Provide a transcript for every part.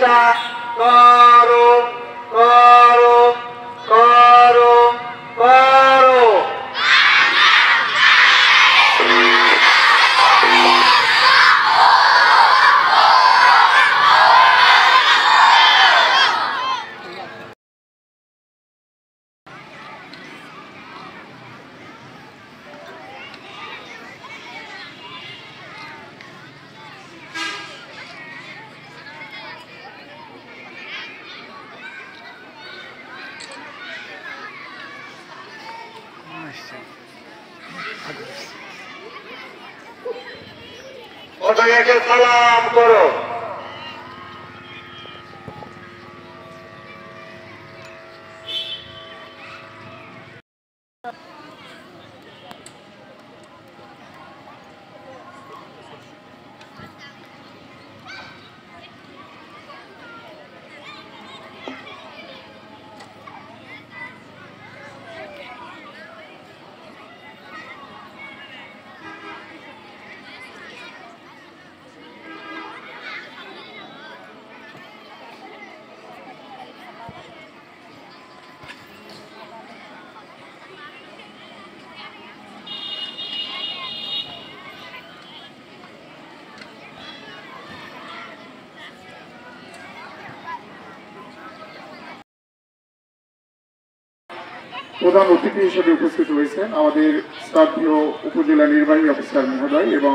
চেষ্টা করো করো করো করো। পতাকাকে সালাম করো। প্রধান অতিথি হিসেবে উপস্থিত রয়েছেন আমাদের শ্রদ্ধেয় উপজেলা নির্বাহী অফিসার মহোদয় এবং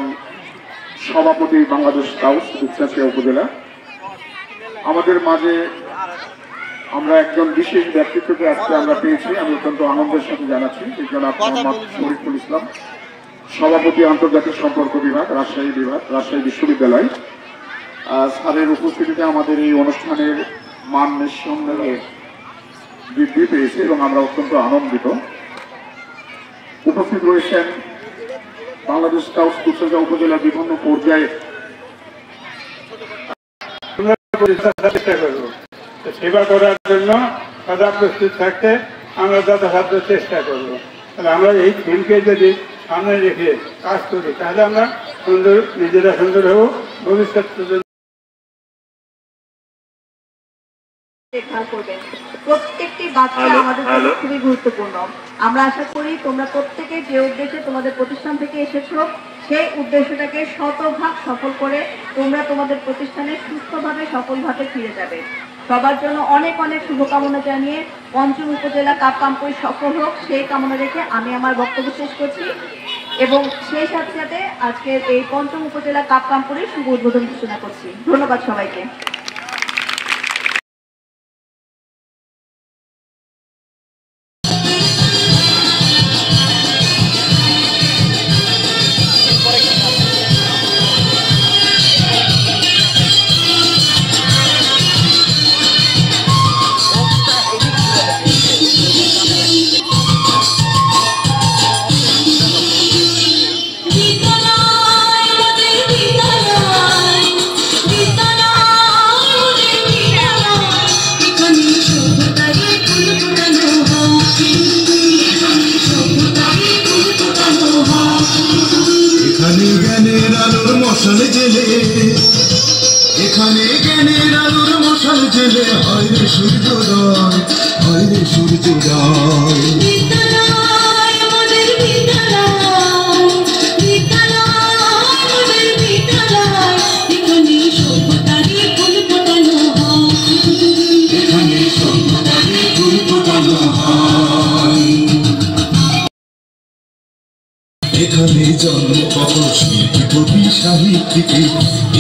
সভাপতি বাংলাদেশ স্কাউটস দুপচাঁচিয়া উপজেলা। আমাদের মাঝে আমরা একজন বিশেষ ব্যক্তিত্বকে আজকে আমরা পেয়েছি, আমি অত্যন্ত আনন্দের সাথে জানাচ্ছি। জনাব মোহাম্মদ শরীফুল ইসলাম, সভাপতি আন্তর্জাতিক সম্পর্ক বিভাগ, রাজশাহী বিশ্ববিদ্যালয়। স্যারের উপস্থিতিতে আমাদের এই অনুষ্ঠানের মান নিঃসন্দেহে বৃদ্ধি পেয়েছে এবং আমরা অত্যন্ত আনন্দিত। উপস্থিত রয়েছেন বাংলাদেশ স্কাউটস দুপচাঁচিয়া উপজেলার বিভিন্ন পর্যায়ে। চেষ্টা করব সেবা করার জন্য সদা প্রস্তুত থাকতে আমরা যথাসাধ্য চেষ্টা করব। তাহলে আমরা এই থিমকে যদি সামনে রেখে কাজ করি তাহলে আমরা সুন্দর, নিজেরা সুন্দর হব, ভবিষ্যৎ প্রত্যেকটি বাচ্চা আমাদের জন্য খুবই গুরুত্বপূর্ণ। আমরা আশা করি তোমরা প্রত্যেকে যে উদ্দেশ্যে তোমাদের প্রতিষ্ঠান থেকে এসেছো সেই উদ্দেশ্যটাকে শতভাগ সফল করে তোমরা তোমাদের প্রতিষ্ঠানে সুস্থভাবে সফলভাবে ফিরে যাবে। সবার জন্য অনেক অনেক শুভকামনা জানিয়ে পঞ্চম উপজেলা কাপ কাম্পুরি সফল হোক সেই কামনা রেখে আমি আমার বক্তব্য শেষ করছি এবং সেই সাথে সাথে আজকের এই পঞ্চম উপজেলা কাপ কাম্পুরির শুভ উদ্বোধন ঘোষণা করছি। ধন্যবাদ সবাইকে। এখানে জ্ঞানের আলোর মশাল জেলে হয় রে সূর্যোদয়, হয় রে সূর্যোদয়। এখানে জন্ম কত শিল্পী কবি সাহিত্যিকে,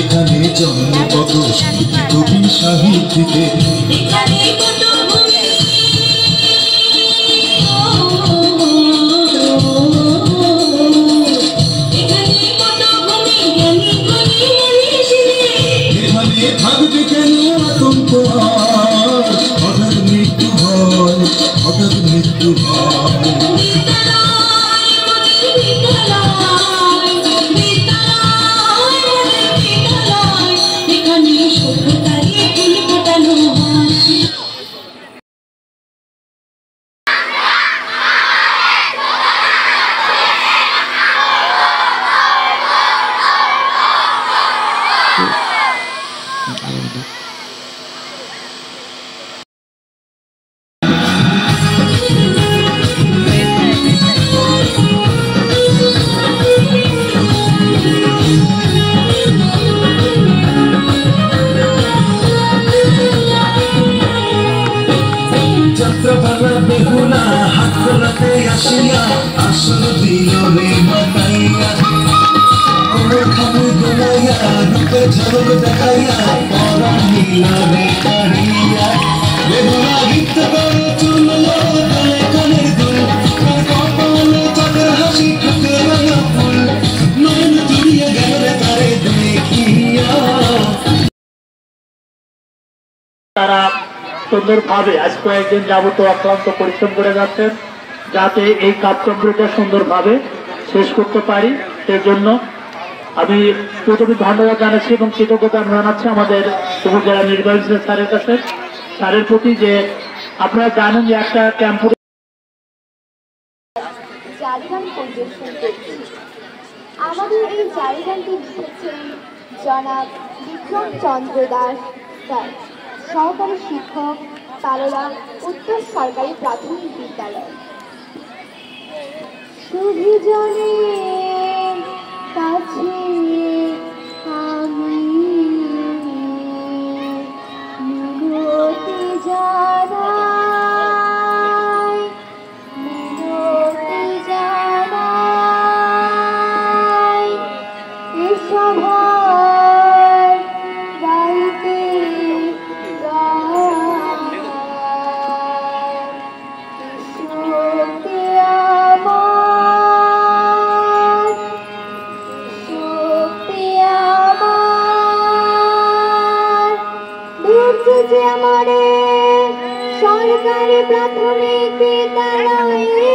এখানে জন্ম কত শিল্পী কবি সাহিত্যিকে। এখানে থাকবে কেন আতঙ্ক, হঠাৎ মৃত্যু হয়, হঠাৎ মৃত্যু হয়। জড়াইয়া পরাণ মিলনে কাড়িয়া বেদনা গীত করে চুমলো গলে গলে দুল তার কপালে চাঁদের হাসি ঠুকে রাঙা ফুল নয়ন জুড়িয়ে গেল রে তারে দেখিয়া। তারা সুন্দরভাবে আজ কয়েকদিন যাবত অক্লান্ত পরিশ্রম করে যাচ্ছেন যাতে এই কার্যক্রমটা সুন্দরভাবে শেষ করতে পারি। এর জন্য আমি প্রথমে ধন্যবাদ জানাচ্ছি এবং কৃতজ্ঞতা জানাচ্ছি আমাদের উপজেলা নির্বাহী স্যারের কাছে, স্যারের প্রতি, যে আপনারা জানেন যে একটা ক্যাম্পে জারিগান পরিবেশন করছি। আমাদের এই জারিগানটি লিখেছেন জনাব বিক্রম চন্দ্র দাস স্যার, সহকারী শিক্ষক, তালোড়া উত্তর সরকারি প্রাথমিক বিদ্যালয়। সুবিজনের কাছে আমি মিনতি জানাই, মিনতি জানাই, এসব গাইতে শক্তি আমার, শক্তি আমার, দেখছি যে আমারে সরকারি প্রাথমিক বিদ্যালয়ে